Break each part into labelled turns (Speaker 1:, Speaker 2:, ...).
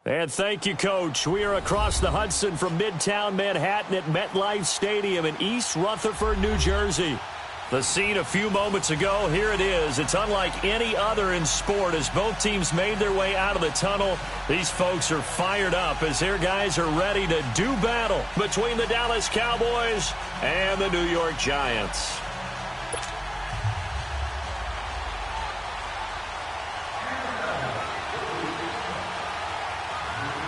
Speaker 1: And thank you, Coach. We are across the Hudson from Midtown Manhattan at MetLife Stadium in East Rutherford, New Jersey. The scene a few moments ago, here it is. It's unlike any other in sport as both teams made their way out of the tunnel. These folks are fired up as their guys are ready to do battle between the Dallas Cowboys and the New York Giants.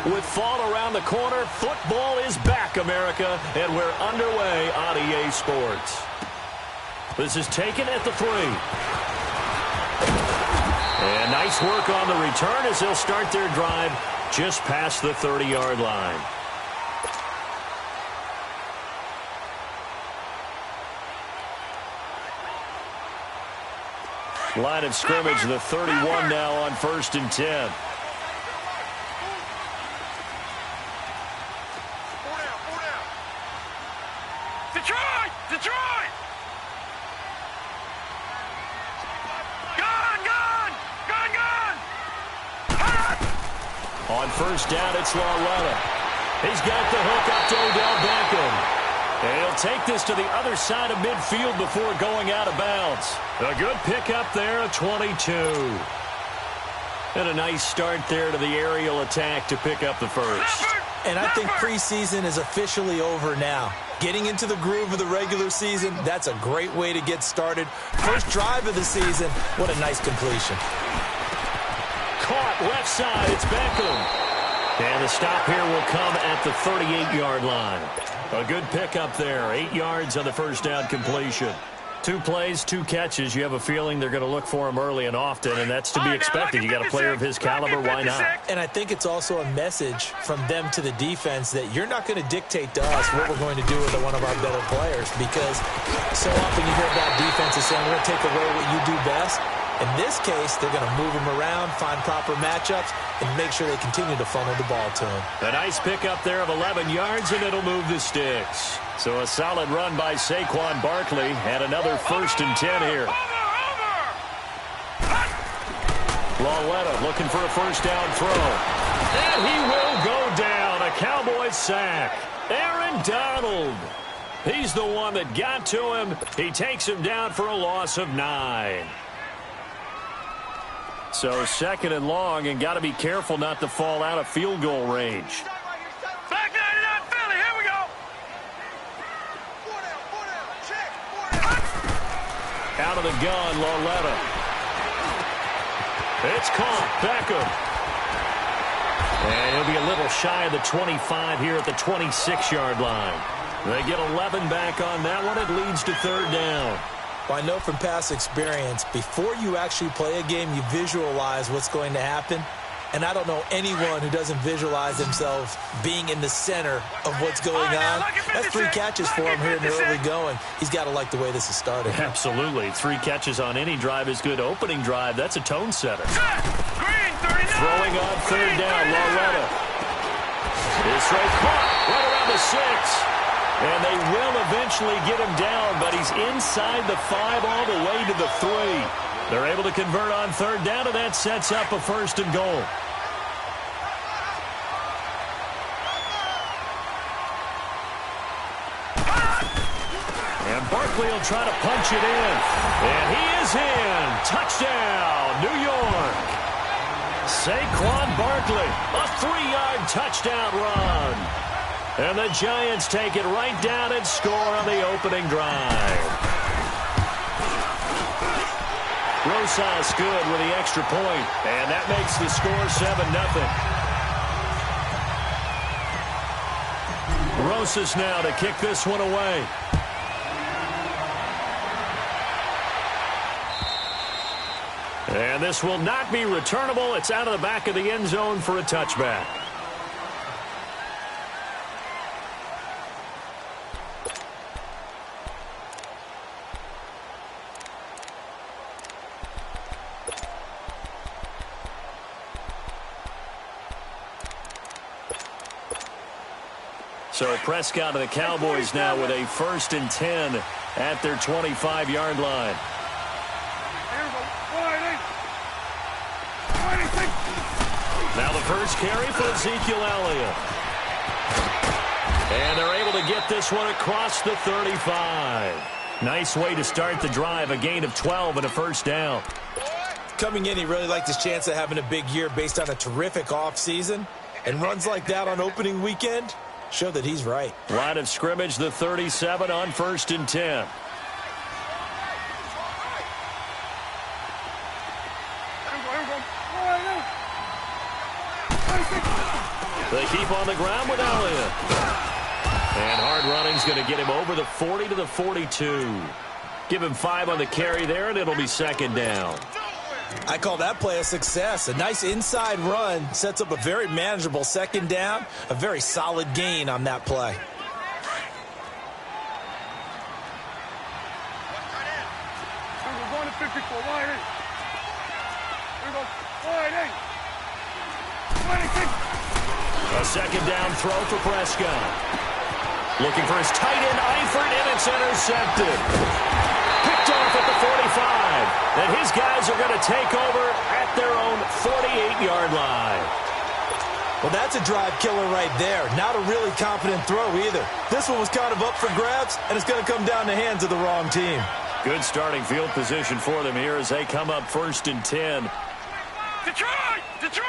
Speaker 1: With fall around the corner, football is back, America, and we're underway on EA Sports. This is taken at the 3. And nice work on the return as they'll start their drive just past the 30-yard line. Line of scrimmage, the 31 now on 1st and 10.
Speaker 2: Detroit!
Speaker 1: On 1st down, it's Lawretta. He's got the hook up to Odell Beckham. And he'll take this to the other side of midfield before going out of bounds. A good pickup there, a 22. And a nice start there to the aerial attack to pick up the first.
Speaker 3: And I think preseason is officially over now. Getting into the groove of the regular season, that's a great way to get started. First drive of the season, what a nice completion.
Speaker 1: Caught left side, it's Beckham. And the stop here will come at the 38-yard line. A good pickup there, 8 yards on the first down completion. 2 plays, 2 catches. You have a feeling they're going to look for him early and often, and that's to be expected. You got a player of his caliber, why not?
Speaker 3: And I think it's also a message from them to the defense that you're not going to dictate to us what we're going to do with one of our better players, because so often you hear about defenses saying we're going to take away what you do best. In this case, they're going to move him around, find proper matchups, and make sure they continue to funnel the ball to him.
Speaker 1: A nice pickup there of 11 yards, and it'll move the sticks. So a solid run by Saquon Barkley, and another 1st and 10 here. Lawretta looking for a first down throw. And he will go down. A Cowboys sack. Aaron Donald. He's the one that got to him. He takes him down for a loss of 9. So 2nd and long, and got to be careful not to fall out of field goal range.
Speaker 2: Back 99 Philly, here we go.
Speaker 1: Out of the gun, Lawretta. It's caught, Beckham. And he'll be a little shy of the 25 here at the 26-yard line. They get 11 back on that one. It leads to 3rd down.
Speaker 3: Well, I know from past experience, before you actually play a game, you visualize what's going to happen. And I don't know anyone who doesn't visualize themselves being in the center of what's going on. That's 3 catches for him here in the early going. He's got to like the way this is started.
Speaker 1: Absolutely. 3 catches on any drive is good. Opening drive, that's a tone setter.
Speaker 2: Green, 39.
Speaker 1: Throwing on 3rd down, Lawretta. It's caught right around the 6. And they will eventually get him down, but he's inside the 5 all the way to the 3. They're able to convert on 3rd down, and that sets up a 1st and goal. And Barkley will try to punch it in. And he is in. Touchdown, New York. Saquon Barkley, a 3-yard touchdown run. And the Giants take it right down and score on the opening drive. Rosas good with the extra point, and that makes the score 7-0. Rosas now to kick this one away. And this will not be returnable. It's out of the back of the end zone for a touchback. So Prescott and the Cowboys now with a 1st and 10 at their 25-yard line. Now the first carry for Ezekiel Elliott. And they're able to get this one across the 35. Nice way to start the drive, a gain of 12 and a first down.
Speaker 3: Coming in, he really liked his chance of having a big year based on a terrific offseason. And runs like that on opening weekend show that he's right.
Speaker 1: Line of scrimmage, the 37 on 1st and 10. They keep on the ground with Elliott. And hard running's going to get him over the 40 to the 42. Give him 5 on the carry there, and it'll be 2nd down.
Speaker 3: I call that play a success. A nice inside run sets up a very manageable 2nd down. A very solid gain on that play.
Speaker 2: We're going to 54. Wide in. We're going wide in. 26.
Speaker 1: A 2nd down throw for Prescott. Looking for his tight end, Eifert, and it's intercepted. Picked off at the 45. And his guys are going to take over at their own 48-yard line.
Speaker 3: Well, that's a drive killer right there. Not a really confident throw either. This one was kind of up for grabs, and it's going to come down the hands of the wrong team. Good starting field position for them here as they come up 1st and 10.
Speaker 2: Detroit! Detroit!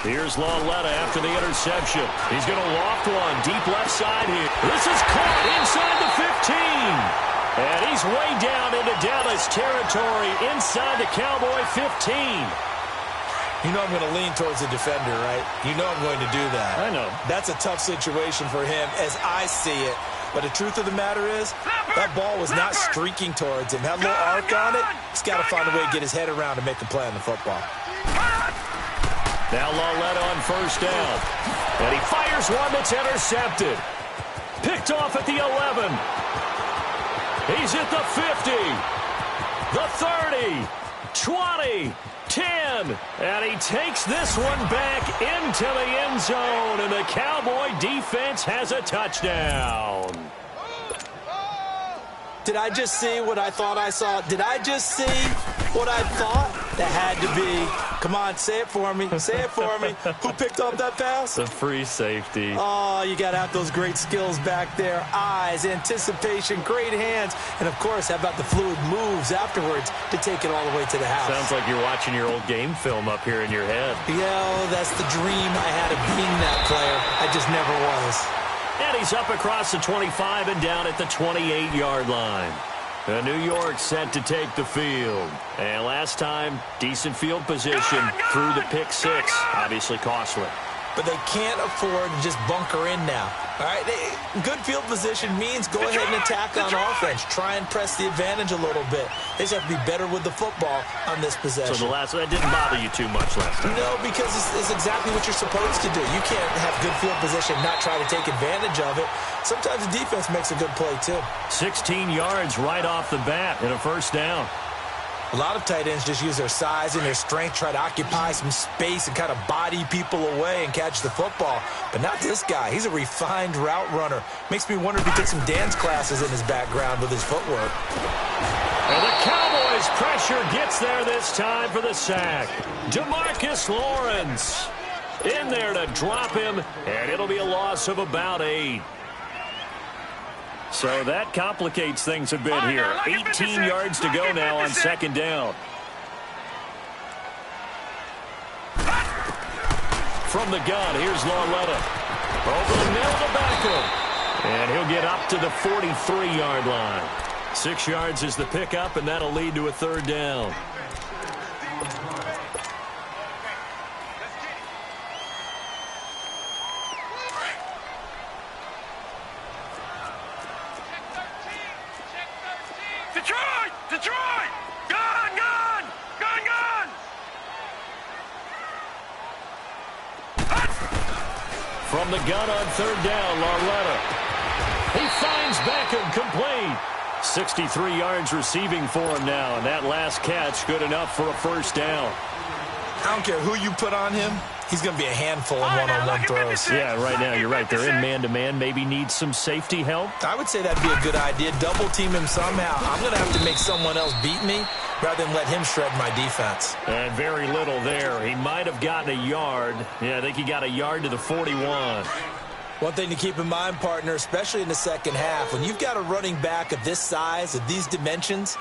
Speaker 1: Here's Lauletta after the interception. He's going to loft one deep left side here. This is caught inside the 15. And he's way down into Dallas territory inside the Cowboy 15.
Speaker 3: You know I'm going to lean towards the defender, right? You know I'm going to do that.
Speaker 1: I know.
Speaker 3: That's a tough situation for him as I see it. But the truth of the matter is, that ball was not streaking towards him. Had a little arc on it. He's got to find a way to get his head around and make a play on the football.
Speaker 1: Now Lauletta on 1st down. And he fires one that's intercepted. Picked off at the 11. He's at the 50. The 30. 20. 10. And he takes this one back into the end zone. And the Cowboy defense has a touchdown.
Speaker 3: Did I just see what I thought I saw? Did I just see what I thought? That had to be. Come on, say it for me. Say it for me. Who picked up that pass?
Speaker 1: The free safety.
Speaker 3: Oh, you got to have those great skills back there. Eyes, anticipation, great hands. And, of course, how about the fluid moves afterwards to take it all the way to the house?
Speaker 1: Sounds like you're watching your old game film up here in your head.
Speaker 3: Yeah, that's the dream I had of being that player. I just never was.
Speaker 1: And he's up across the 25 and down at the 28-yard line. New York set to take the field. And last time, decent field position through the pick 6. Obviously costly.
Speaker 3: But they can't afford to just bunker in now. All right, good field position means go ahead and attack on offense. Try and press the advantage a little bit. They just have to be better with the football on this possession.
Speaker 1: So that didn't bother you too much last time?
Speaker 3: No, because it's exactly what you're supposed to do. You can't have good field position, not try to take advantage of it. Sometimes the defense makes a good play, too.
Speaker 1: 16 yards right off the bat and a 1st down.
Speaker 3: A lot of tight ends just use their size and their strength, try to occupy some space and kind of body people away and catch the football. But not this guy. He's a refined route runner. Makes me wonder if he took some dance classes in his background with his footwork.
Speaker 1: And the Cowboys' pressure gets there this time for the sack. DeMarcus Lawrence in there to drop him, and it'll be a loss of about 8. So that complicates things a bit here. 18 yards to go now on 2nd down. From the gun, here's Lauletta. Over the middle to Beckham. And he'll get up to the 43-yard line. 6 yards is the pickup, and that'll lead to a 3rd down.
Speaker 2: Detroit! Detroit! Gun! Gun! Gun! Gun!
Speaker 1: From the gun on 3rd down, Lauletta. He finds Beckham complete. 63 yards receiving for him now, and that last catch good enough for a 1st down.
Speaker 3: I don't care who you put on him. He's going to be a handful of one-on-one throws.
Speaker 1: Yeah, right now, you're right. They're in man-to-man. Maybe need some safety help.
Speaker 3: I would say that'd be a good idea. Double team him somehow. I'm going to have to make someone else beat me. rather than let him shred my defense.
Speaker 1: And very little there. He might have gotten a yard. Yeah, I think he got a yard to the 41.
Speaker 3: One thing to keep in mind, partner, especially in the second half, when you've got a running back of this size, of these dimensions,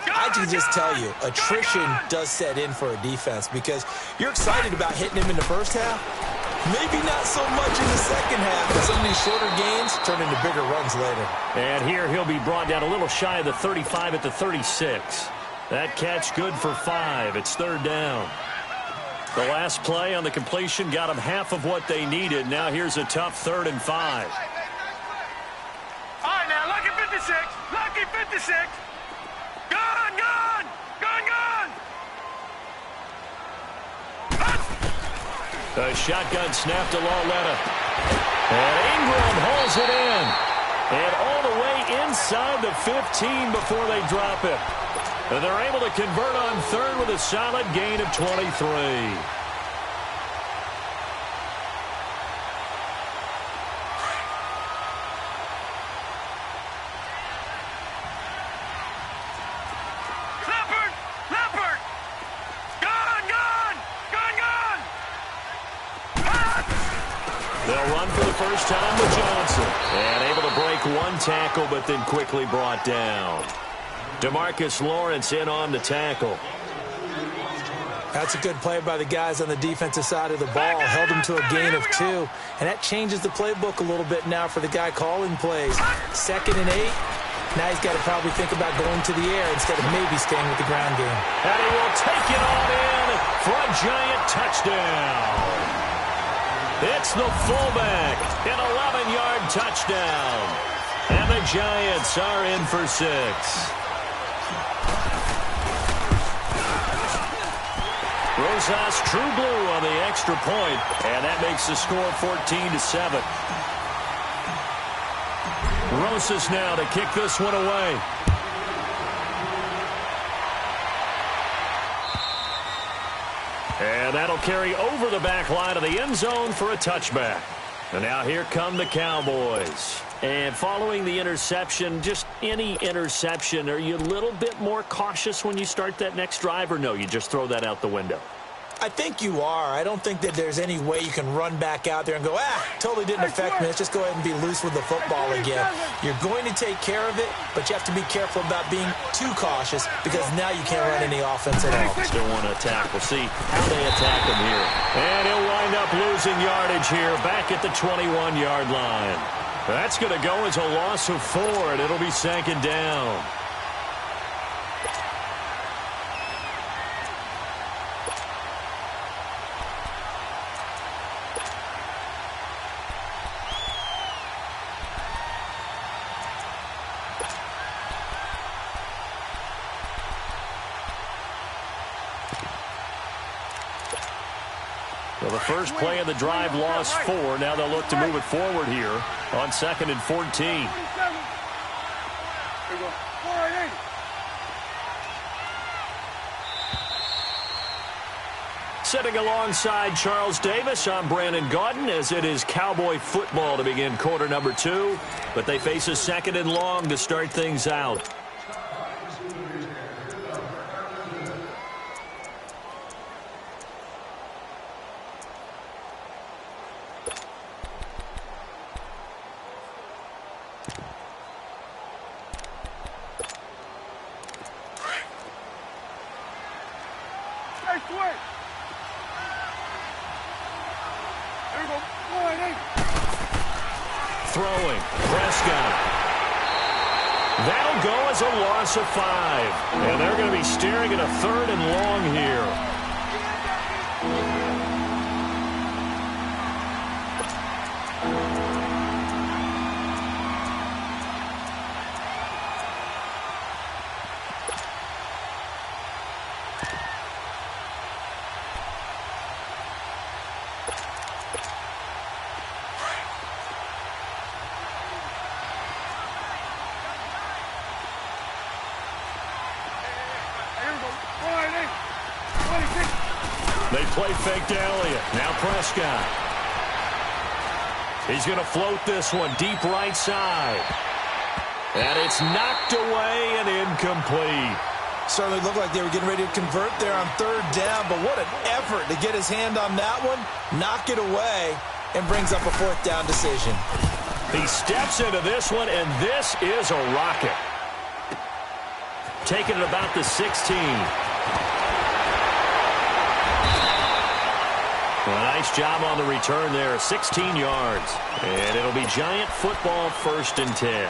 Speaker 3: I can just tell you, attrition does set in for a defense because you're excited about hitting him in the first half. Maybe not so much in the second half, but some of these shorter gains turn into bigger runs later.
Speaker 1: And here he'll be brought down a little shy of the 35 at the 36. That catch good for 5. It's third down. The last play on the completion got them half of what they needed. Now here's a tough 3rd and 5.
Speaker 2: All right, now, lucky 56. Lucky 56. Gun, gun. Gun, gun.
Speaker 1: A shotgun snap to Lauletta. And Ingram holds it in. And all the way inside the 15 before they drop it. And they're able to convert on 3rd with a solid gain of 23.
Speaker 2: Leopard. Leopard. Gun, gun. Gun, gun.
Speaker 1: They'll run for the first time with Johnson. And able to break one tackle, but then quickly brought down. DeMarcus Lawrence in on the tackle.
Speaker 3: That's a good play by the guys on the defensive side of the ball. Held them to a gain of 2. And that changes the playbook a little bit now for the guy calling plays. 2nd and 8. Now he's got to probably think about going to the air instead of maybe staying with the ground game.
Speaker 1: And he will take it on in for a giant touchdown. It's the fullback, an 11-yard touchdown. And the Giants are in for 6. Rosas true blue on the extra point, and that makes the score 14-7. Rosas now to kick this one away. And that'll carry over the back line of the end zone for a touchback. And now here come the Cowboys. And following the interception, just any interception, are you a little bit more cautious when you start that next drive, or no, you just throw that out the window?
Speaker 3: I think you are. I don't think that there's any way you can run back out there and go, totally didn't affect me. Let's just go ahead and be loose with the football again. You're going to take care of it, but you have to be careful about being too cautious because now you can't run any offense at all.
Speaker 1: Still want to attack. We'll see how they attack him here. And he'll wind up losing yardage here back at the 21-yard line. That's going to go as a loss of 4, and it'll be 2nd down. Well, the first play of the drive lost 4. Now they'll look to move it forward here on 2nd and 14.
Speaker 2: There you go. 4-8.
Speaker 1: Sitting alongside Charles Davis, I'm Brandon Gaudin, as it is Cowboy football to begin quarter number 2. But they face a 2nd and long to start things out. Throwing, Prescott. That'll go as a loss of 5. And they're going to be staring at a 3rd and long here. They play fake to Elliott. Now Prescott. He's going to float this one deep right side. And it's knocked away and incomplete.
Speaker 3: certainly looked like they were getting ready to convert there on third down, but what an effort to get his hand on that one, knock it away, and brings up a fourth down decision.
Speaker 1: He steps into this one, and this is a rocket. Taking it about the 16. Well, nice job on the return there, 16 yards. And it'll be Giant football, 1st and 10.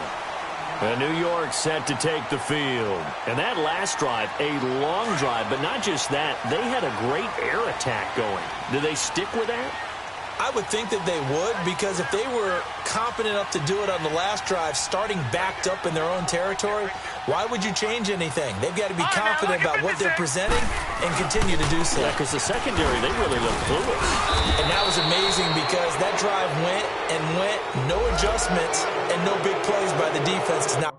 Speaker 1: New York set to take the field. And that last drive, a long drive, but not just that. They had a great air attack going. Do they stick with that?
Speaker 3: I would think that they would, because if they were competent enough to do it on the last drive, starting backed up in their own territory, why would you change anything? They've got to be confident about what they're presenting and continue to do so.
Speaker 1: Yeah, because the secondary, they really look clueless.
Speaker 3: And that was amazing because that drive went and went, no adjustments and no big plays by the defense. Now,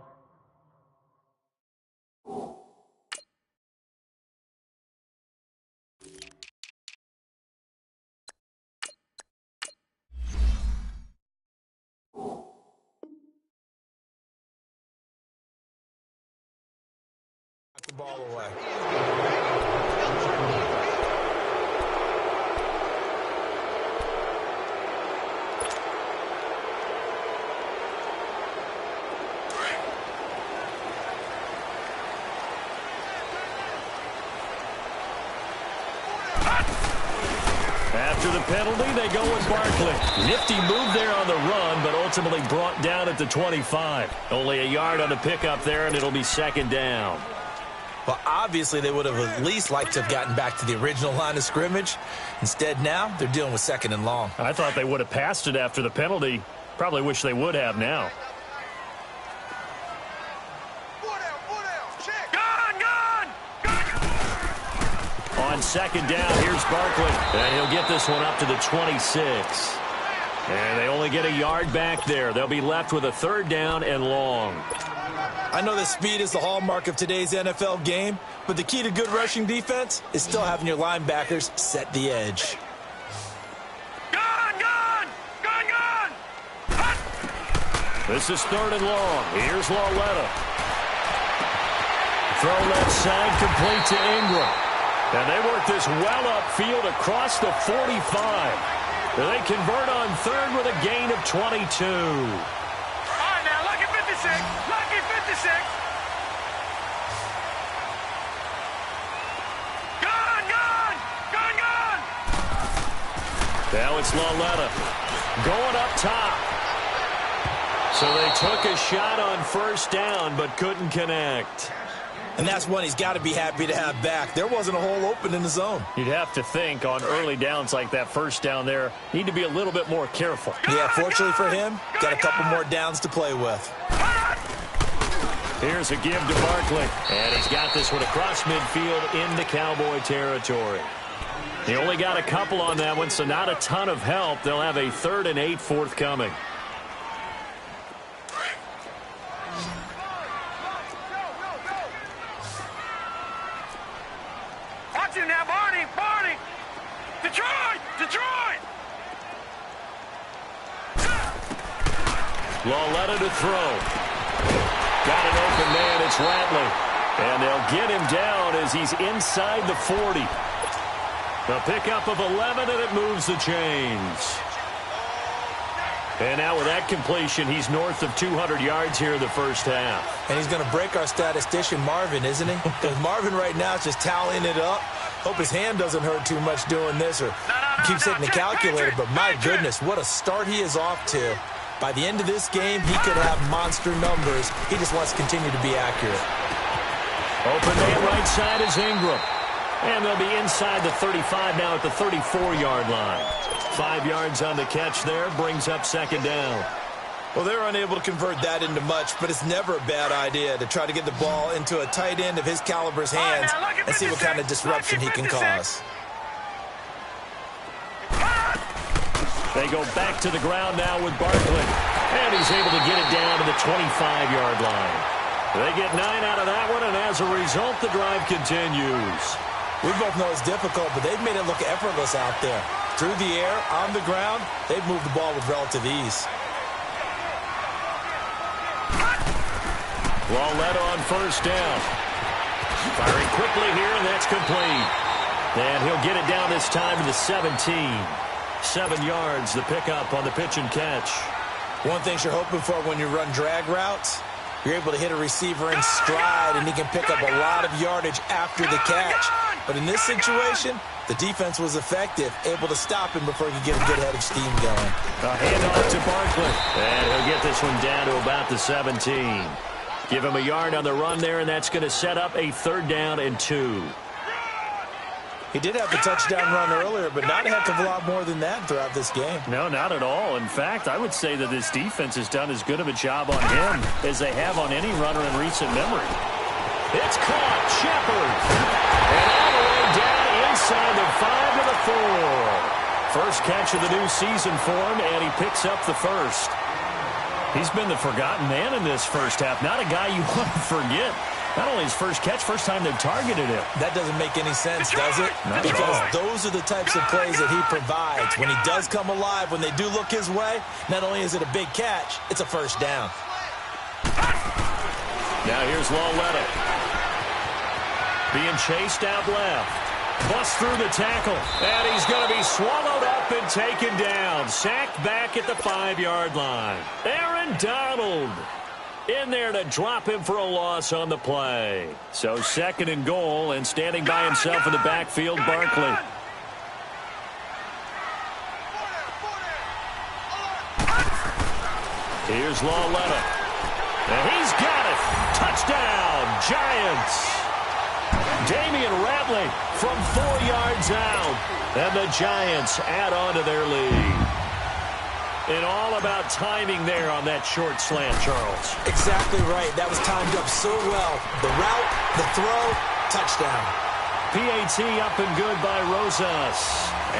Speaker 3: the ball away.
Speaker 1: After the penalty, they go with Barkley. Nifty move there on the run, but ultimately brought down at the 25. Only a yard on the pickup there, and it'll be 2nd down.
Speaker 3: Well, obviously, they would have at least liked to have gotten back to the original line of scrimmage. Instead, now, they're dealing with 2nd and long.
Speaker 1: I thought they would have passed it after the penalty. Probably wish they would have now. On 2nd down, here's Barkley. And he'll get this one up to the 26. And they only get a yard back there. They'll be left with a 3rd down and long.
Speaker 3: I know that speed is the hallmark of today's NFL game, but the key to good rushing defense is still having your linebackers set the edge.
Speaker 2: Gone!
Speaker 1: This is 3rd and long. Here's Lauletta. Throw left side, complete to Ingram. And they work this well upfield across the 45. They convert on 3rd with a gain of 22.
Speaker 2: All right, now, lucky 56. Lucky 56. Gone!
Speaker 1: Now it's Lauletta going up top. So they took a shot on 1st down, but couldn't connect.
Speaker 3: And that's one he's got to be happy to have back. There wasn't a hole open in the zone.
Speaker 1: You'd have to think on early downs like that 1st down there, need to be a little bit more careful.
Speaker 3: Yeah, fortunately for him, got a couple more downs to play with.
Speaker 1: Here's a give to Barkley. And he's got this one across midfield into Cowboy territory. He only got a couple on that one, so not a ton of help. They'll have a 3rd and 8 forthcoming.
Speaker 2: Watch him now, Barney! Detroit!
Speaker 1: Lauletta to throw. Got an open man, it's Ratley. And they'll get him down as he's inside the 40. The pickup of 11, and it moves the chains. And now with that completion, he's north of 200 yards here in the 1st half.
Speaker 3: And he's going to break our statistician, Marvin, isn't he? Because Marvin right now is just tallying it up. Hope his hand doesn't hurt too much doing this or keeps hitting the calculator. But my goodness, what a start he is off to. By the end of this game, he could have monster numbers. He just wants to continue to be accurate.
Speaker 1: Open man right side is Ingram. And they'll be inside the 35 now at the 34-yard line. 5 yards on the catch there, brings up 2nd down.
Speaker 3: Well, they're unable to convert that into much, but it's never a bad idea to try to get the ball into a tight end of his caliber's hands and see what kind of disruption he can cause.
Speaker 1: They go back to the ground now with Barkley. And he's able to get it down to the 25-yard line. They get 9 out of that one, and as a result, the drive continues.
Speaker 3: We both know it's difficult, but they've made it look effortless out there. Through the air, on the ground, they've moved the ball with relative ease.
Speaker 1: Lauletta on 1st down. Firing quickly here, and that's complete. And he'll get it down this time to the 17. 7 yards, the pickup on the pitch and catch.
Speaker 3: One thing you're hoping for when you run drag routes, you're able to hit a receiver in stride, and he can pick up a lot of yardage after the catch. But in this situation, the defense was effective, able to stop him before he could get a good head of steam going.
Speaker 1: A handoff to Barkley. And he'll get this one down to about the 17. Give him a yard on the run there, and that's going to set up a 3rd down and 2.
Speaker 3: He did have the touchdown run earlier, but not a heck of a lot more than that throughout this game.
Speaker 1: No, not at all. In fact, I would say that this defense has done as good of a job on him as they have on any runner in recent memory. It's caught. Shepard. And all the way down inside the 5 to the 4. First catch of the new season for him, and he picks up the first. He's been the forgotten man in this first half. Not a guy you want to forget. Not only his first catch, first time they've targeted him.
Speaker 3: That doesn't make any sense, does it?
Speaker 1: Not
Speaker 3: because
Speaker 1: at all.
Speaker 3: those are the types of plays that he provides. When he does come alive, when they do look his way, not only is it a big catch, it's a first down.
Speaker 1: Now here's Lawletta. Being chased out left. Busts through the tackle. And he's going to be swallowed up and taken down. Sacked back at the 5-yard line. Aaron Donald in there to drop him for a loss on the play. So 2nd and goal, and standing by himself in the backfield, Barkley. Here's Lawletta. And he's got it. Touchdown, Giants. Damian Ratley from 4 yards out. And the Giants add on to their lead. And all about timing there on that short slant, Charles.
Speaker 3: Exactly right. That was timed up so well. The route, the throw, touchdown.
Speaker 1: PAT up and good by Rosas.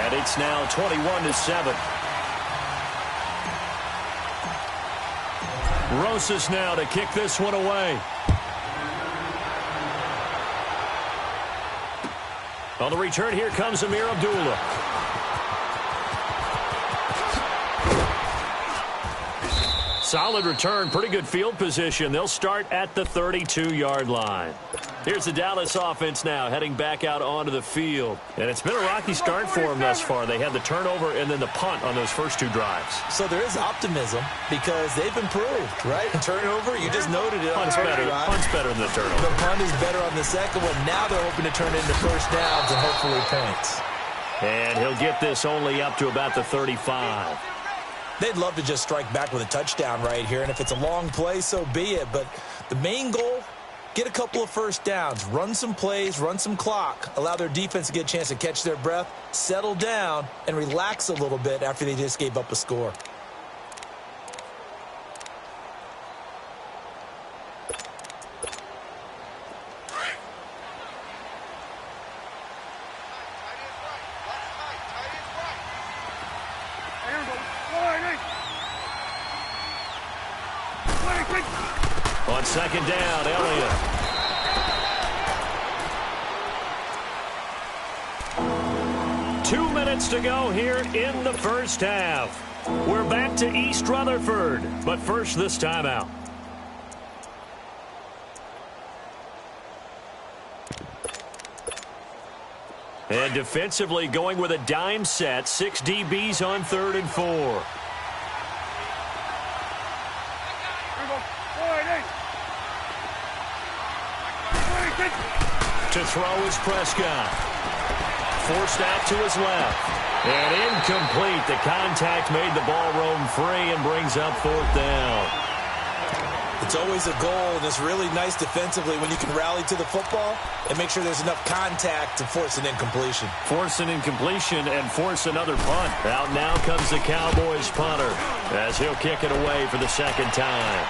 Speaker 1: And it's now 21-7. Rosas now to kick this one away. On the return, here comes Amir Abdullah. Solid return, pretty good field position. They'll start at the 32-yard line. Here's the Dallas offense now, heading back out onto the field. And it's been a rocky start for them thus far. They had the turnover and then the punt on those first 2 drives.
Speaker 3: So there is optimism because they've improved, right? Turnover, you just noted it on the first drive.
Speaker 1: Punt's better than the turnover.
Speaker 3: The punt is better on the second one. Now they're hoping to turn it into first downs and hopefully points.
Speaker 1: And he'll get this only up to about the 35.
Speaker 3: They'd love to just strike back with a touchdown right here, and if it's a long play, so be it. But the main goal, get a couple of first downs, run some plays, run some clock, allow their defense to get a chance to catch their breath, settle down, and relax a little bit after they just gave up a score.
Speaker 1: On 2nd down, Elliott. Two minutes to go here in the first half. We're back to East Rutherford, but first this timeout. And defensively going with a dime set, 6 DBs on 3rd and 4. To throw is Prescott. Forced out to his left. And incomplete. The contact made the ball roam free and brings up 4th down.
Speaker 3: It's always a goal, and it's really nice defensively when you can rally to the football and make sure there's enough contact to force an incompletion.
Speaker 1: Force an incompletion and force another punt. Out now comes the Cowboys punter as he'll kick it away for the 2nd time.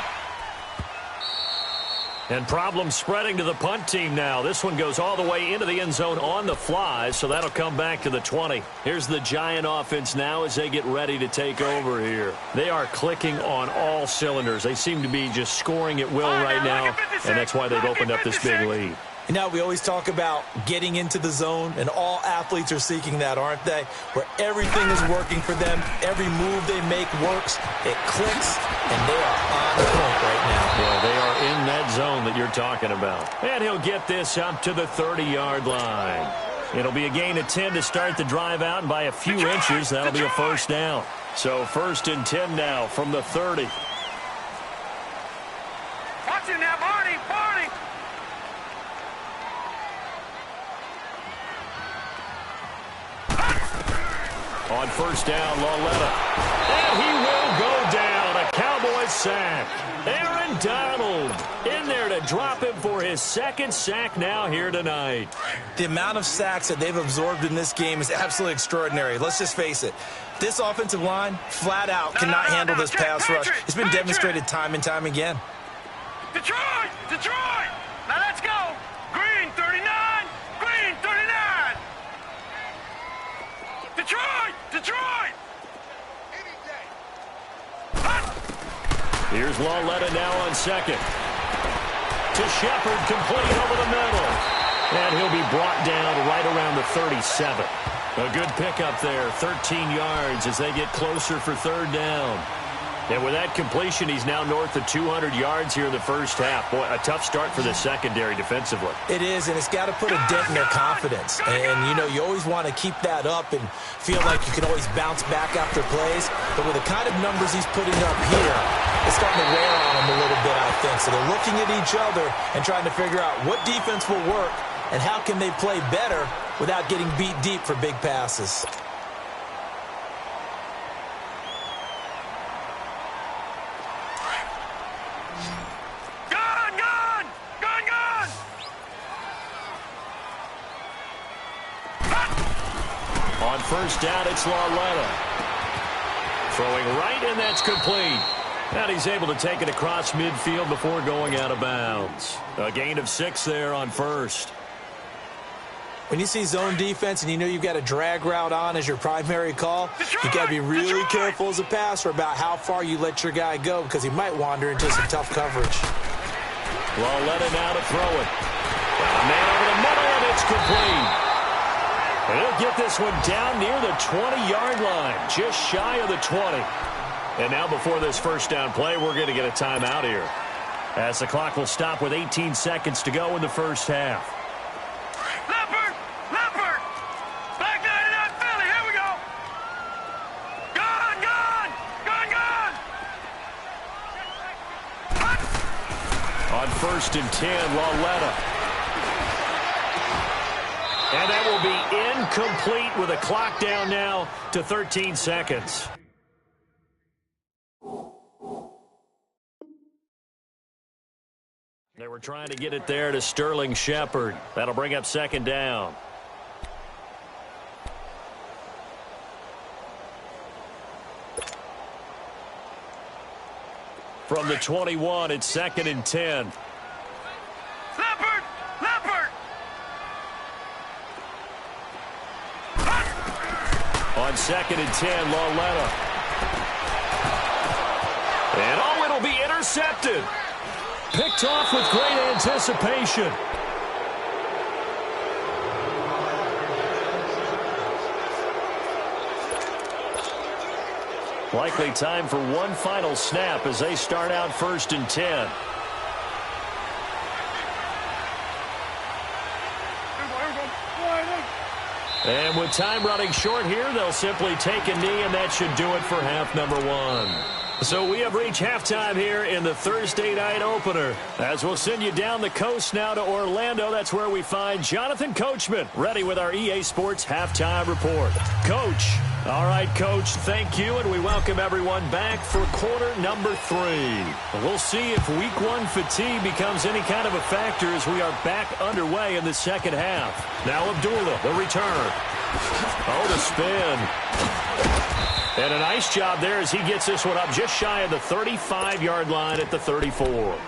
Speaker 1: And problems spreading to the punt team now. This one goes all the way into the end zone on the fly, so that'll come back to the 20. Here's the Giant offense now as they get ready to take over here. They are clicking on all cylinders. They seem to be just scoring at will right now, and that's why they've opened up this big lead.
Speaker 3: You know, we always talk about getting into the zone, and all athletes are seeking that, aren't they? Where everything is working for them, every move they make works, it clicks, and they are on point right now.
Speaker 1: Yeah, they are in that zone that you're talking about. And he'll get this up to the 30-yard line. It'll be a gain of 10 to start the drive out, and by a few inches, that'll be a first down. So 1st and 10 now from the 30.
Speaker 2: Watch it now, Barney, Barney.
Speaker 1: On 1st down, Lauletta. And he will go down. A Cowboys sack. Aaron Donald in there to drop him for his 2nd sack now here tonight.
Speaker 3: The amount of sacks that they've absorbed in this game is absolutely extraordinary. Let's just face it. This offensive line, flat out, cannot handle this pass rush. It's been demonstrated time and time again.
Speaker 2: Detroit! Detroit! Now let's go! Green 39! Green 39! Detroit! Detroit!
Speaker 1: Here's Lauletta now on 2nd. To Shepard, complete over the middle. And he'll be brought down right around the 37. A good pickup there, 13 yards as they get closer for 3rd down. And with that completion, he's now north of 200 yards here in the first half. Boy, a tough start for the secondary defensively.
Speaker 3: It is, and it's got to put a dent in their confidence. And, you know, you always want to keep that up and feel like you can always bounce back after plays. But with the kind of numbers he's putting up here, it's starting to wear on them a little bit, I think. So they're looking at each other and trying to figure out what defense will work and how can they play better without getting beat deep for big passes.
Speaker 1: On 1st down, it's Lauletta. Throwing right, and that's complete. And he's able to take it across midfield before going out of bounds. A gain of 6 there on 1st.
Speaker 3: When you see zone defense and you know you've got a drag route on as your primary call, you got to be really careful as a passer about how far you let your guy go because he might wander into some tough coverage.
Speaker 1: Lauletta now to throw it. Man over the middle, and it's complete. And he'll get this one down near the 20-yard line, just shy of the 20. And now before this 1st down play, we're going to get a timeout here, as the clock will stop with 18 seconds to go in the first half.
Speaker 2: Leopard! Leopard! Back 99 Philly, here we go! Gone! Gone! Gone! Gone!
Speaker 1: On 1st and 10, Lauletta. And that will be incomplete with a clock down now to 13 seconds. They were trying to get it there to Sterling Shepard. That'll bring up 2nd down. From the 21, it's 2nd and 10.
Speaker 2: Leopard! Leopard!
Speaker 1: On 2nd and 10, Lauletta. And oh, it'll be intercepted. Picked off with great anticipation. Likely time for one final snap as they start out 1st and 10. And with time running short here, they'll simply take a knee, and that should do it for half number 1. So we have reached halftime here in the Thursday night opener. As we'll send you down the coast now to Orlando, that's where we find Jonathan Coachman ready with our EA Sports halftime report. Coach. All right, Coach, thank you, and we welcome everyone back for quarter number 3. We'll see if week 1 fatigue becomes any kind of a factor as we are back underway in the second half. Now Abdullah, the return. Oh, the spin. And a nice job there as he gets this one up just shy of the 35-yard line at the 34.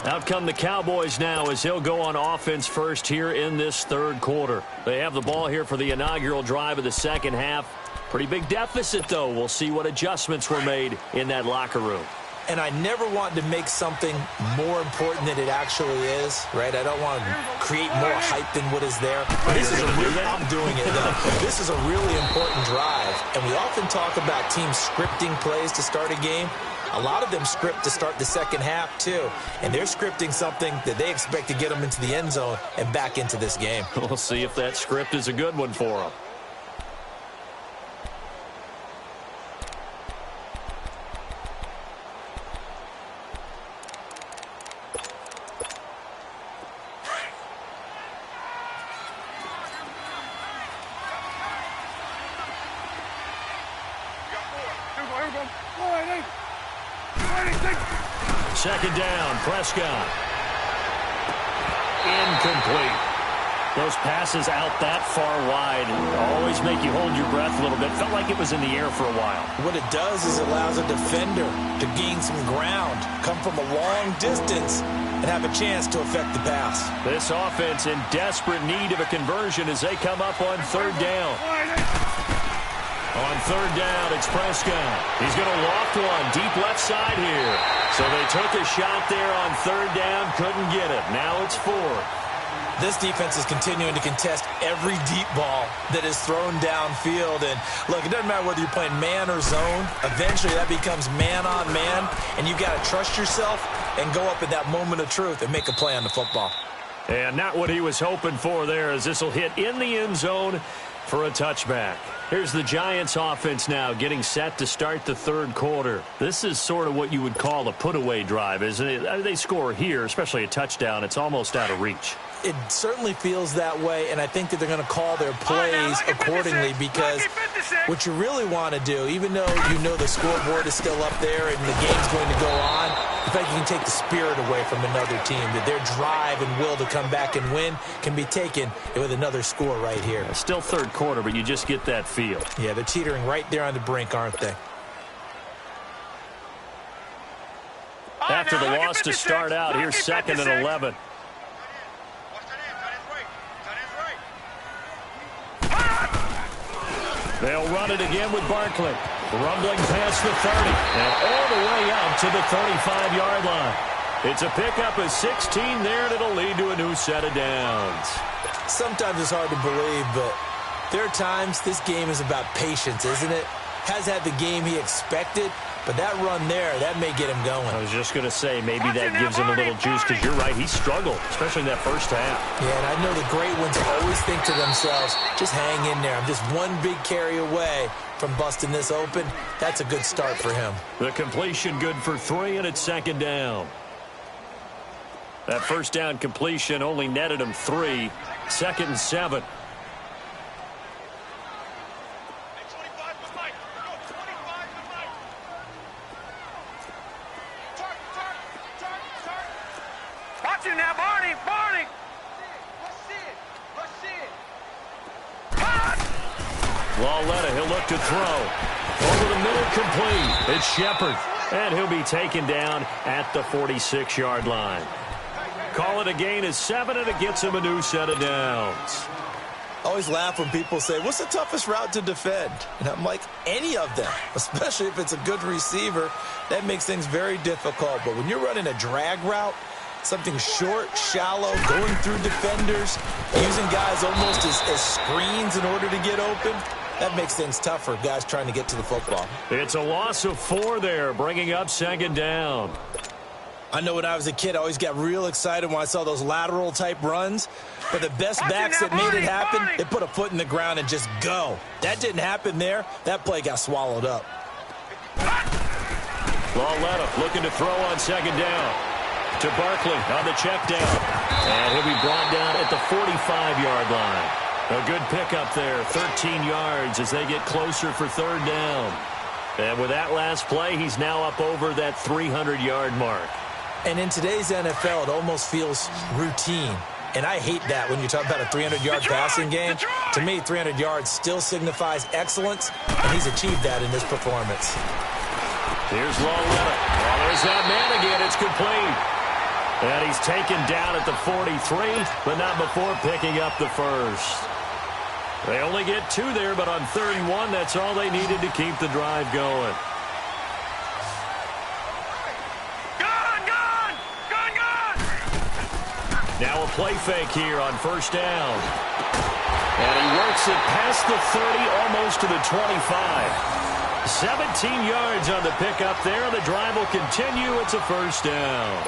Speaker 1: Out come the Cowboys now as he'll go on offense first here in this third quarter. They have the ball here for the inaugural drive of the second half. Pretty big deficit, though. We'll see what adjustments were made in that locker room.
Speaker 3: and I never want to make something more important than it actually is, right? I don't want to create more hype than what is there. This is I'm doing it, though. This is a really important drive, and we often talk about teams scripting plays to start a game. A lot of them script to start the second half, too, and they're scripting something that they expect to get them into the end zone and back into this game.
Speaker 1: We'll see if that script is a good one for them. Second down, Prescott. Incomplete. Those passes out that far wide always make you hold your breath a little bit. Felt like it was in the air for a while.
Speaker 3: What it does is it allows a defender to gain some ground, come from a long distance, and have a chance to affect the pass.
Speaker 1: This offense in desperate need of a conversion as they come up on third down. On third down, it's Prescott. He's going to loft one deep left side here. So they took a shot there on third down, couldn't get it. Now it's fourth.
Speaker 3: This defense is continuing to contest every deep ball that is thrown downfield. And, look, it doesn't matter whether you're playing man or zone. Eventually that becomes man on man, and you've got to trust yourself and go up at that moment of truth and make a play on the football.
Speaker 1: And not what he was hoping for there, as this will hit in the end zone for a touchback. Here's the Giants offense now getting set to start the third quarter. This is sort of what you would call a put-away drive, isn't it? They score here, especially a touchdown. It's almost out of reach.
Speaker 3: It certainly feels that way, and I think that they're going to call their plays accordingly, because what you really want to do, even though you know the scoreboard is still up there and the game's going to go on, in fact, you can take the spirit away from another team, that their drive and will to come back and win can be taken with another score right here.
Speaker 1: It's still third quarter, but you just get that feel.
Speaker 3: Yeah, they're teetering right there on the brink, aren't they?
Speaker 1: After the loss to start out, here's second and 11. They'll run it again with Barkley. Rumbling past the 30 and all the way up to the 35-yard line. It's a pickup of 16 there, and it'll lead to a new set of downs.
Speaker 3: Sometimes it's hard to believe, but there are times this game is about patience, isn't it? Has had the game he expected, but that run there, that may get him going.
Speaker 1: I was just going to say, maybe that gives him a little juice, because you're right, he struggled, especially in that first half.
Speaker 3: Yeah, and I know the great ones always think to themselves, just hang in there. I'm just one big carry away from busting this open. That's a good start for him.
Speaker 1: The completion good for 3, and it's second down. That first down completion only netted him 3. Second and 7.
Speaker 2: Watch him now, Barney!
Speaker 1: Lauletta, he'll look to throw. Over the middle, complete. It's Shepard. And he'll be taken down at the 46-yard line. Call it a gain of 7, and it gets him a new set of downs.
Speaker 3: I always laugh when people say, what's the toughest route to defend? And I'm like, any of them, especially if it's a good receiver. That makes things very difficult. But when you're running a drag route, something short, shallow, going through defenders, using guys almost as screens in order to get open, that makes things tough for guys trying to get to the football.
Speaker 1: It's a loss of 4 there, bringing up second down.
Speaker 3: I know when I was a kid, I always got real excited when I saw those lateral-type runs. But the best backs that made it happen, they put a foot in the ground and just go. That didn't happen there. That play got swallowed up.
Speaker 1: Lauletta looking to throw on second down. To Barkley on the check down. And he'll be brought down at the 45-yard line. A good pickup there, 13 yards as they get closer for third down. And with that last play, he's now up over that 300-yard mark.
Speaker 3: And in today's NFL, it almost feels routine. And I hate that when you talk about a 300-yard passing game. To me, 300 yards still signifies excellence, and he's achieved that in this performance.
Speaker 1: Here's Lauletta. Oh, there's that man again. It's complete. And he's taken down at the 43, but not before picking up the first. They only get 2 there, but on 3rd and 1, that's all they needed to keep the drive going. Now a play fake here on first down. And he works it past the 30, almost to the 25. 17 yards on the pickup there. The drive will continue. It's a first down.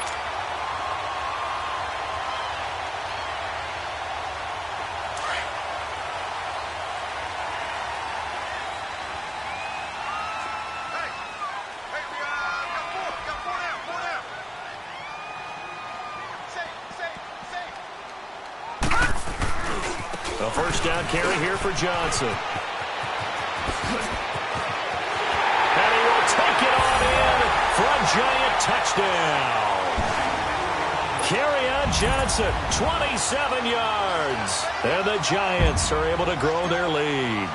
Speaker 1: A first down carry here for Johnson. And he will take it on in for a giant touchdown. Carry on Johnson, 27 yards. And the Giants are able to grow their lead.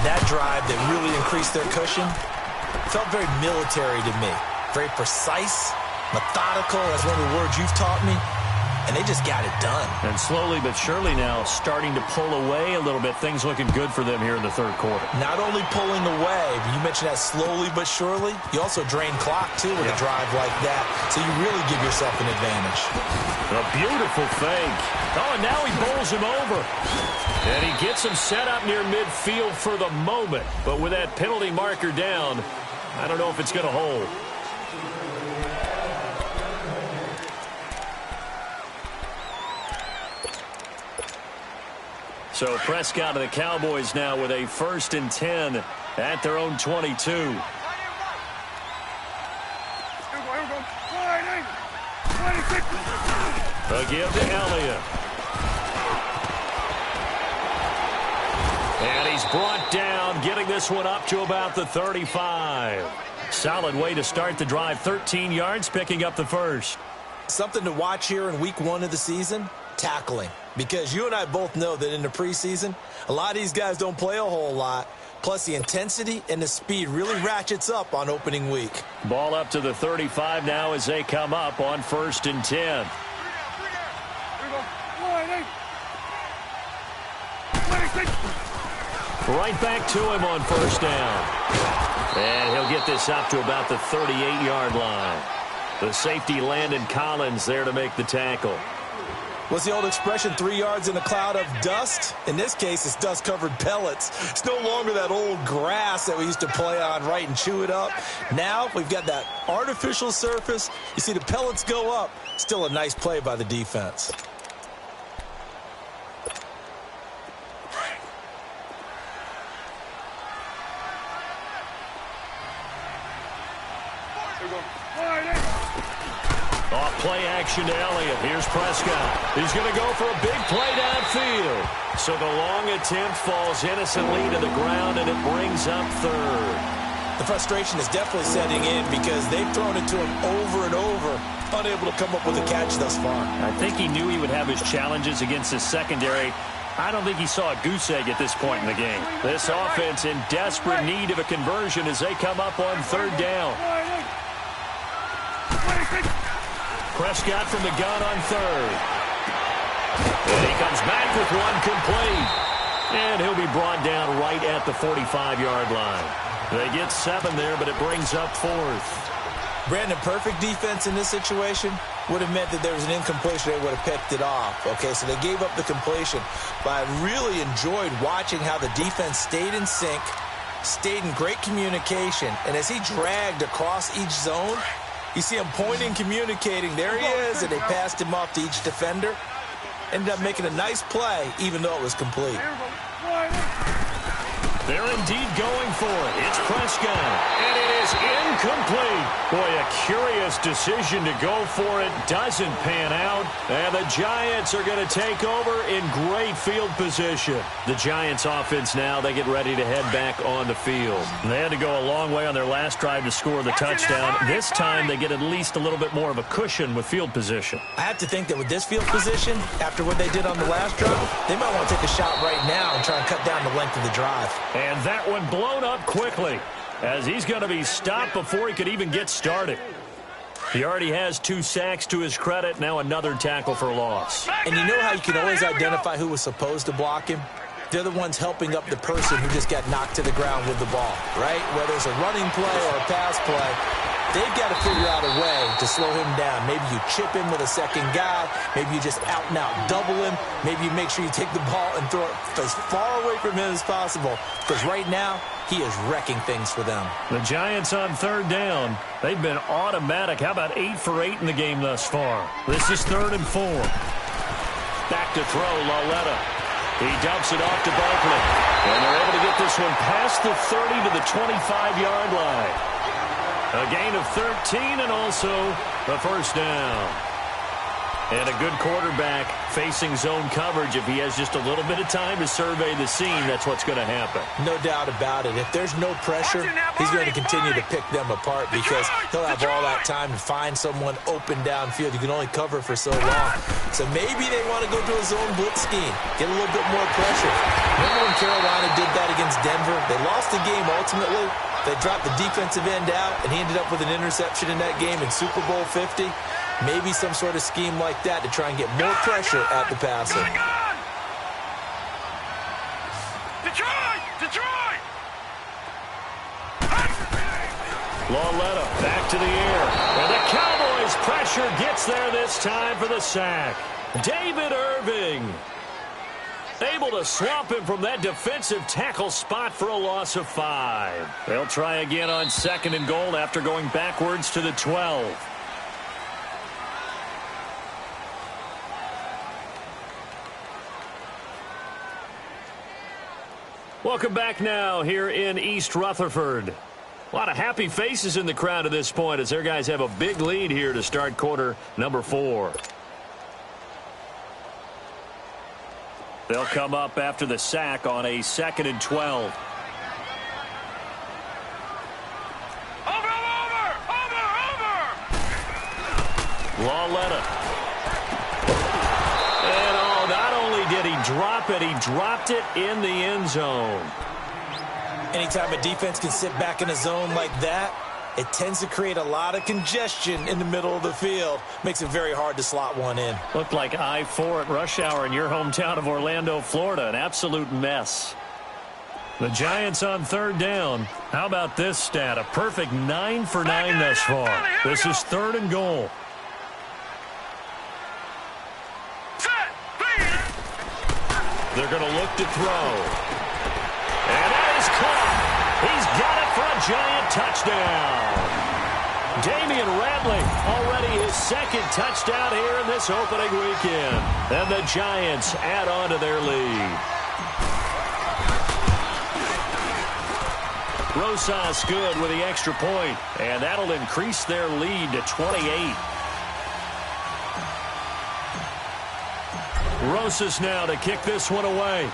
Speaker 3: That drive that really increased their cushion felt very military to me. Very precise, methodical, that's one of the words you've taught me. And they just got it done.
Speaker 1: And slowly but surely now starting to pull away a little bit. Things looking good for them here in the third quarter.
Speaker 3: Not only pulling away, but you mentioned that slowly but surely. You also drain clock, too, with a drive like that. So you really give yourself an advantage.
Speaker 1: A beautiful fake. Oh, and now he bowls him over. And he gets him set up near midfield for the moment. But with that penalty marker down, I don't know if it's going to hold. So Prescott and the Cowboys now with a 1st and 10 at their own 22. A give to Elliott. And he's brought down, getting this one up to about the 35. Solid way to start the drive. 13 yards, picking up the first.
Speaker 3: Something to watch here in week 1 of the season, tackling. Because you and I both know that in the preseason, a lot of these guys don't play a whole lot. Plus, the intensity and the speed really ratchets up on opening week.
Speaker 1: Ball up to the 35 now as they come up on 1st and 10. Right back to him on 1st down. And he'll get this up to about the 38-yard line. The safety Landon Collins there to make the tackle.
Speaker 3: What's the old expression, 3 yards in a cloud of dust? In this case, it's dust-covered pellets. It's no longer that old grass that we used to play on, right, and chew it up. Now we've got that artificial surface. You see the pellets go up. Still a nice play by the defense.
Speaker 1: Off play action to Elliott. Here's Prescott. He's going to go for a big play downfield. So the long attempt falls innocently to the ground, and it brings up 3rd.
Speaker 3: The frustration is definitely setting in because they've thrown it to him over and over, unable to come up with a catch thus far.
Speaker 1: I think he knew he would have his challenges against his secondary. I don't think he saw a goose egg at this point in the game. This offense in desperate need of a conversion as they come up on 3rd down. Prescott from the gun on 3rd. And he comes back with one complete. And he'll be brought down right at the 45-yard line. They get 7 there, but it brings up 4th.
Speaker 3: Brandon, perfect defense in this situation would have meant that there was an incompletion. They would have picked it off. Okay, so they gave up the completion. But I really enjoyed watching how the defense stayed in sync, stayed in great communication. And as he dragged across each zone, you see him pointing, communicating. There he is, and they passed him off to each defender. Ended up making a nice play, even though it was complete.
Speaker 1: They're indeed going for it. It's Prescott, and it is incomplete. Boy, a curious decision to go for it. Doesn't pan out, and the Giants are going to take over in great field position. The Giants offense now, they get ready to head back on the field. They had to go a long way on their last drive to score the touchdown. This time, they get at least a little bit more of a cushion with field position.
Speaker 3: I have to think that with this field position, after what they did on the last drive, they might want to take a shot right now and try and cut down the length of the drive.
Speaker 1: And that one blown up quickly as he's going to be stopped before he could even get started. He already has 2 sacks to his credit. Now another tackle for loss.
Speaker 3: And you know how you can always identify who was supposed to block him? They're the ones helping up the person who just got knocked to the ground with the ball, right? Whether it's a running play or a pass play, they've got to figure out a way to slow him down. Maybe you chip him with a second guy. Maybe you just out-and-out double him. Maybe you make sure you take the ball and throw it as far away from him as possible. Because right now, he is wrecking things for them.
Speaker 1: The Giants on third down. They've been automatic. How about 8 for 8 in the game thus far? This is 3rd and 4. Back to throw, Lauletta. He dumps it off to Barkley. And they're able to get this one past the 30 to the 25-yard line. A gain of 13 and also the first down. And a good quarterback facing zone coverage. If he has just a little bit of time to survey the scene, that's what's going to happen.
Speaker 3: No doubt about it. If there's no pressure, he's going to continue to pick them apart because he'll have all that time to find someone open downfield. You can only cover for so long. So maybe they want to go to a zone blitz scheme, get a little bit more pressure. Remember when Carolina did that against Denver? They lost the game ultimately. They dropped the defensive end out, and he ended up with an interception in that game in Super Bowl 50. Maybe some sort of scheme like that to try and get more pressure at the passer.
Speaker 2: Detroit!
Speaker 1: Lauletta back to the air. And the Cowboys' pressure gets there this time for the sack. David Irving able to swamp him from that defensive tackle spot for a loss of 5. They'll try again on 2nd and goal after going backwards to the 12. Welcome back now here in East Rutherford. A lot of happy faces in the crowd at this point as their guys have a big lead here to start quarter number 4. They'll come up after the sack on a 2nd and 12.
Speaker 2: Over!
Speaker 1: Lauletta. And not only did he drop it, he dropped it in the end zone.
Speaker 3: Anytime a defense can sit back in a zone like that, it tends to create a lot of congestion in the middle of the field. Makes it very hard to slot one in.
Speaker 1: Looked like I-4 at rush hour in your hometown of Orlando, Florida. An absolute mess. The Giants on 3rd down. How about this stat? A perfect 9 for 9 thus far. This is 3rd and goal. They're going to look to throw. And that is caught. He's got it for a Giant touchdown. Damian Ratley already his 2nd touchdown here in this opening weekend. And the Giants add on to their lead. Rosas good with the extra point. And that'll increase their lead to 28. Rosas now to kick this one away.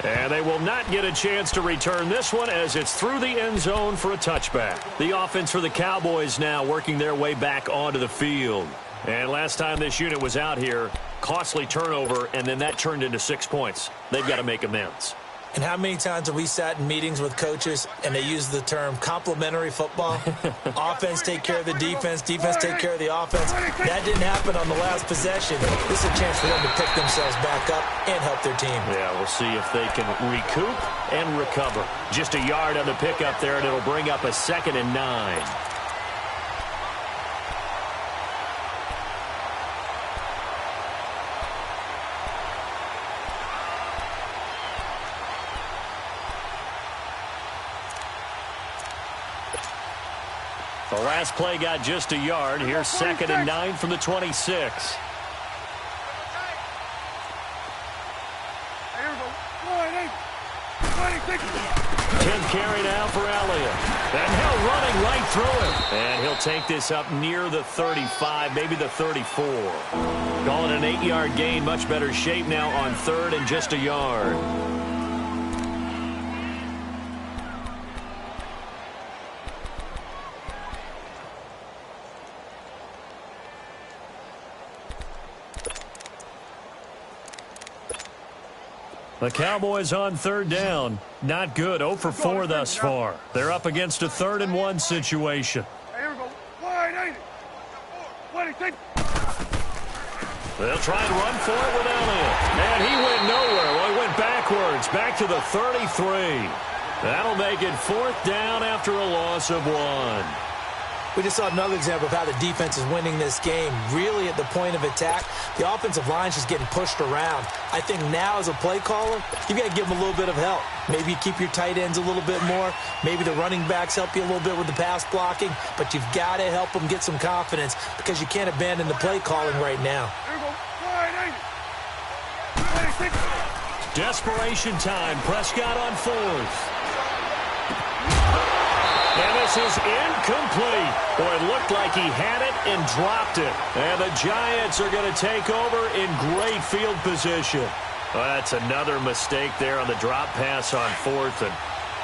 Speaker 1: And they will not get a chance to return this one as it's through the end zone for a touchback. The offense for the Cowboys now working their way back onto the field. And last time this unit was out here, costly turnover, and then that turned into 6 points. They've got to make amends.
Speaker 3: And how many times have we sat in meetings with coaches and they use the term complementary football? Offense take care of the defense, defense take care of the offense. That didn't happen on the last possession. This is a chance for them to pick themselves back up and help their team.
Speaker 1: Yeah, we'll see if they can recoup and recover. Just a yard on the pickup there, and it'll bring up a 2nd and 9. The last play got just a yard. Here's 2nd and 9 from the 26. Tenth carry now for Elliott. And Hill running right through him. And he'll take this up near the 35, maybe the 34. Calling an 8-yard gain. Much better shape now on 3rd and just a yard. The Cowboys on 3rd down. Not good. 0 for 4 thus far. They're up against a 3rd and 1 situation.
Speaker 2: Here we go. Wide, ain't it? What do you think?
Speaker 1: They'll try and run for it with Elliott. And he went nowhere. Well, he went backwards. Back to the 33. That'll make it 4th down after a loss of 1.
Speaker 3: We just saw another example of how the defense is winning this game. Really at the point of attack, the offensive line is just getting pushed around. I think now as a play caller, you've got to give them a little bit of help. Maybe you keep your tight ends a little bit more. Maybe the running backs help you a little bit with the pass blocking. But you've got to help them get some confidence because you can't abandon the play calling right now.
Speaker 1: Desperation time. Prescott on 4th. And this is incomplete. Boy, it looked like he had it and dropped it. And the Giants are going to take over in great field position. Well, that's another mistake there on the drop pass on 4th. And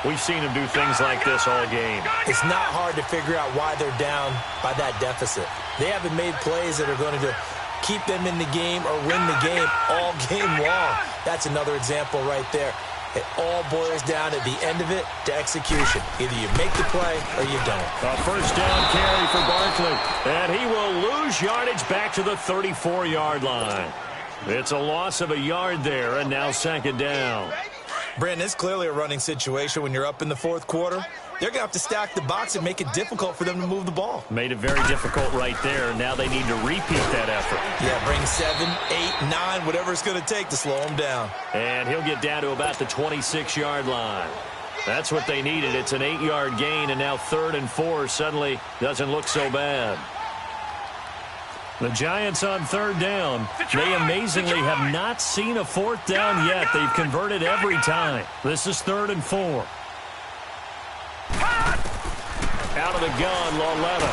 Speaker 1: we've seen him do things like this all game.
Speaker 3: It's not hard to figure out why they're down by that deficit. They haven't made plays that are going to keep them in the game or win the game all game long. That's another example right there. It all boils down at the end of it to execution. Either you make the play or you don't.
Speaker 1: A 1st down carry for Barkley. And he will lose yardage back to the 34-yard line. It's a loss of a yard there, and now 2nd down.
Speaker 3: Brandon, it's clearly a running situation when you're up in the 4th quarter. They're going to have to stack the box and make it difficult for them to move the ball.
Speaker 1: Made it very difficult right there. Now they need to repeat that effort.
Speaker 3: Yeah, bring 7, 8, 9, whatever it's going to take to slow them down.
Speaker 1: And he'll get down to about the 26-yard line. That's what they needed. It's an 8-yard gain, and now 3rd and 4 suddenly doesn't look so bad. The Giants on 3rd down. They amazingly have not seen a 4th down yet. They've converted every time. This is 3rd and 4. Out of the gun, Lauletta.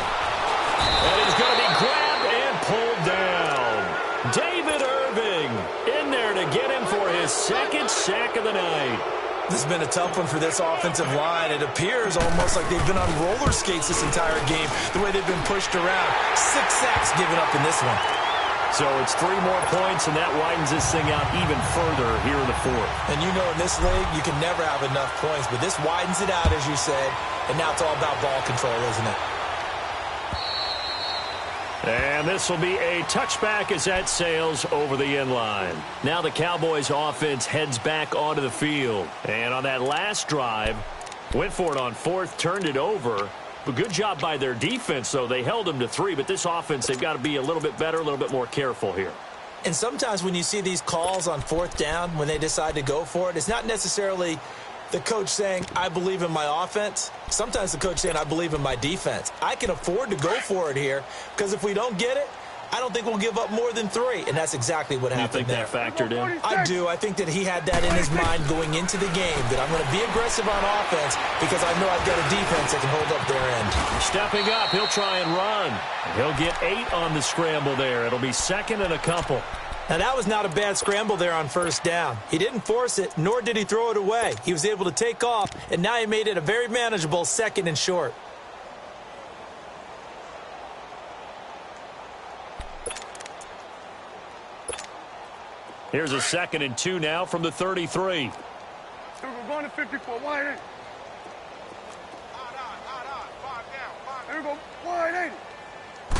Speaker 1: And he's going to be grabbed and pulled down. David Irving in there to get him for his 2nd sack of the night.
Speaker 3: This has been a tough one for this offensive line. It appears almost like they've been on roller skates this entire game, the way they've been pushed around. 6 sacks given up in this one.
Speaker 1: So it's 3 more points, and that widens this thing out even further here in the 4th.
Speaker 3: And you know in this league, you can never have enough points, but this widens it out, as you said, and now it's all about ball control, isn't it?
Speaker 1: And this will be a touchback as that sails over the end line. Now the Cowboys offense heads back onto the field. And on that last drive, went for it on 4th, turned it over. But good job by their defense, though. They held them to 3, but this offense, they've got to be a little bit better, a little bit more careful here.
Speaker 3: And sometimes when you see these calls on 4th down, when they decide to go for it, it's not necessarily the coach saying, I believe in my offense. Sometimes the coach saying, I believe in my defense. I can afford to go for it here because if we don't get it, I don't think we'll give up more than 3. And that's exactly what happened there.
Speaker 1: You think that factored in?
Speaker 3: I do. I think that he had that in his mind going into the game, that I'm going to be aggressive on offense because I know I've got a defense that can hold up their end.
Speaker 1: Stepping up, he'll try and run. He'll get 8 on the scramble there. It'll be 2nd and a couple.
Speaker 3: Now, that was not a bad scramble there on 1st down. He didn't force it, nor did he throw it away. He was able to take off, and now he made it a very manageable 2nd and short.
Speaker 1: Here's a 2nd and 2 now from the 33.
Speaker 2: We're going to 54. Wide eight. Here we go. Wide eight.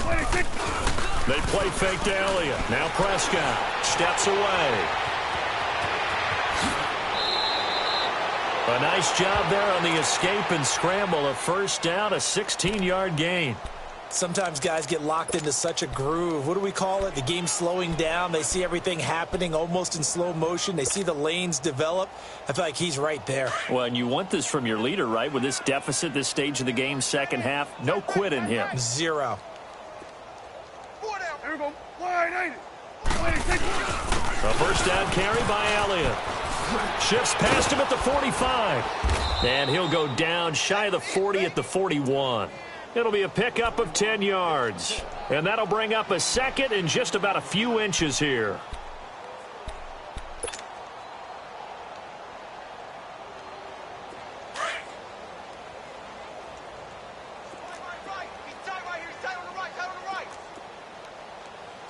Speaker 2: 26.
Speaker 1: They play fake to Elliott. Now Prescott steps away. A nice job there on the escape and scramble. A 1st down, a 16-yard gain.
Speaker 3: Sometimes guys get locked into such a groove. What do we call it? The game slowing down. They see everything happening almost in slow motion. They see the lanes develop. I feel like he's right there.
Speaker 1: Well, and you want this from your leader, right? With this deficit, this stage of the game, 2nd half, no quit in him.
Speaker 3: 0.
Speaker 2: Here we go. Wide eight. 26.
Speaker 1: A 1st down carry by Elliott. Shifts past him at the 45. And he'll go down shy of the 40 at the 41. It'll be a pickup of 10 yards. And that'll bring up a 2nd and just about a few inches here.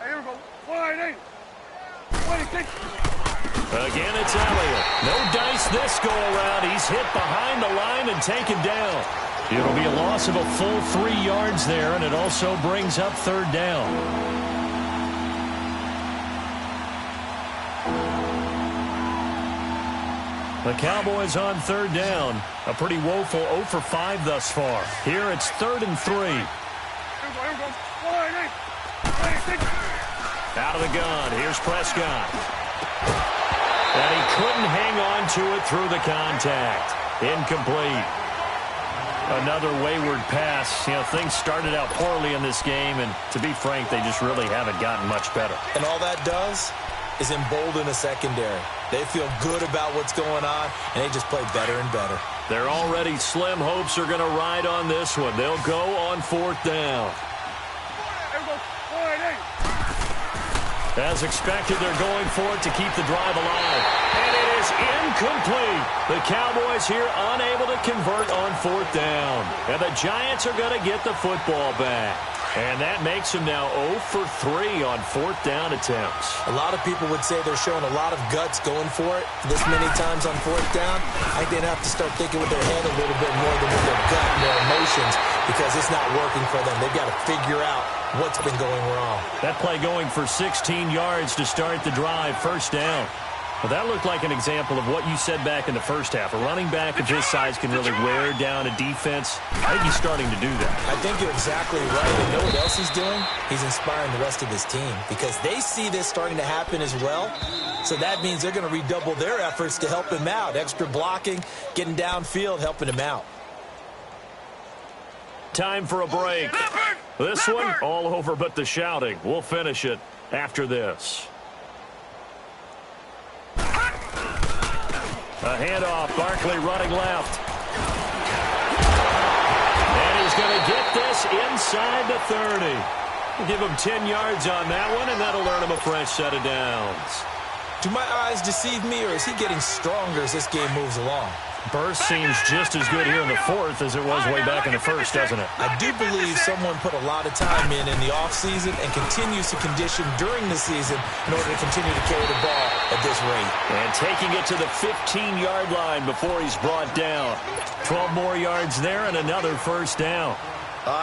Speaker 2: Here we go. Wide eight. 26.
Speaker 1: Again, it's Elliott. No dice this go around. He's hit behind the line and taken down. It'll be a loss of a full 3 yards there, and it also brings up 3rd down. The Cowboys on third down. A pretty woeful 0 for 5 thus far. Here it's 3rd and 3. Out of the gun. Here's Prescott. And he couldn't hang on to it through the contact. Incomplete. Another wayward pass. You know, things started out poorly in this game, and to be frank, they just really haven't gotten much better.
Speaker 3: And all that does is embolden a secondary. They feel good about what's going on, and they just play better and better.
Speaker 1: Their already slim hopes are going to ride on this one. They'll go on 4th down. As expected, they're going for it to keep the drive alive. And it is incomplete. The Cowboys here unable to convert on 4th down. And the Giants are going to get the football back. And that makes them now 0 for 3 on 4th down attempts.
Speaker 3: A lot of people would say they're showing a lot of guts going for it this many times on 4th down. I think they'd have to start thinking with their head a little bit more than with their gut and their emotions, because it's not working for them. They've got to figure out what's been going wrong.
Speaker 1: That play going for 16 yards to start the drive, 1st down. Well, that looked like an example of what you said back in the first half. A running back of his size can really wear down a defense. I think he's starting to do that.
Speaker 3: I think you're exactly right. And know what else he's doing? He's inspiring the rest of his team, because they see this starting to happen as well. So that means they're going to redouble their efforts to help him out. Extra blocking, getting downfield, helping him out.
Speaker 1: Time for a break. This one, all over but the shouting. We'll finish it after this. A handoff, Barkley running left. And he's going to get this inside the 30. We'll give him 10 yards on that one, and that'll earn him a fresh set of downs.
Speaker 3: Do my eyes deceive me, or is he getting stronger as this game moves along?
Speaker 1: Burst seems just as good here in the 4th as it was way back in the 1st, doesn't it?
Speaker 3: I do believe someone put a lot of time in the offseason and continues to condition during the season in order to continue to carry the ball at this rate.
Speaker 1: And taking it to the 15-yard line before he's brought down. 12 more yards there and another 1st down.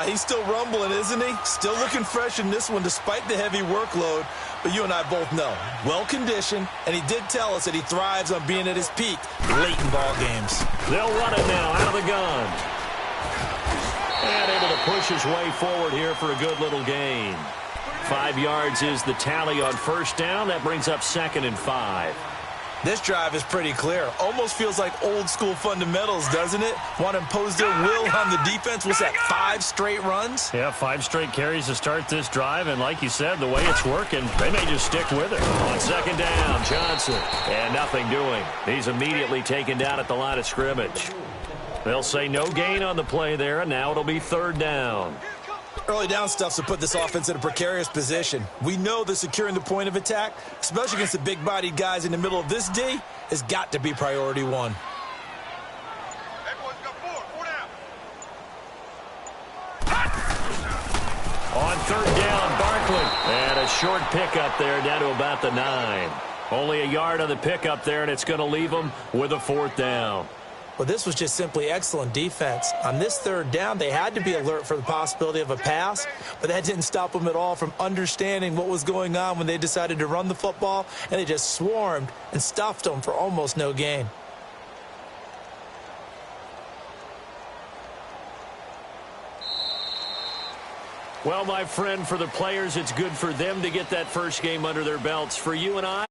Speaker 3: He's still rumbling, isn't he? Still looking fresh in this one despite the heavy workload. But you and I both know, well-conditioned, and he did tell us that he thrives on being at his peak late in ball games.
Speaker 1: They'll run it now out of the gun. And able to push his way forward here for a good little gain. 5 yards is the tally on 1st down. That brings up 2nd and 5.
Speaker 3: This drive is pretty clear. Almost feels like old-school fundamentals, doesn't it? Want to impose their will on the defense. What's that, 5 straight runs?
Speaker 1: Yeah, 5 straight carries to start this drive. And like you said, the way it's working, they may just stick with it. On 2nd down, Johnson. And nothing doing. He's immediately taken down at the line of scrimmage. They'll say no gain on the play there, and now it'll be 3rd down.
Speaker 3: Early down stuff's to put this offense in a precarious position. We know that securing the point of attack, especially against the big-bodied guys in the middle of this D, has got to be priority 1.
Speaker 1: On 3rd down, Barkley. And a short pickup there down to about the 9. Only a yard on the pickup there, and it's going to leave them with a 4th down.
Speaker 3: Well, this was just simply excellent defense. On this 3rd down, they had to be alert for the possibility of a pass, but that didn't stop them at all from understanding what was going on when they decided to run the football, and they just swarmed and stuffed them for almost no gain.
Speaker 1: Well, my friend, for the players, it's good for them to get that first game under their belts. For you and I,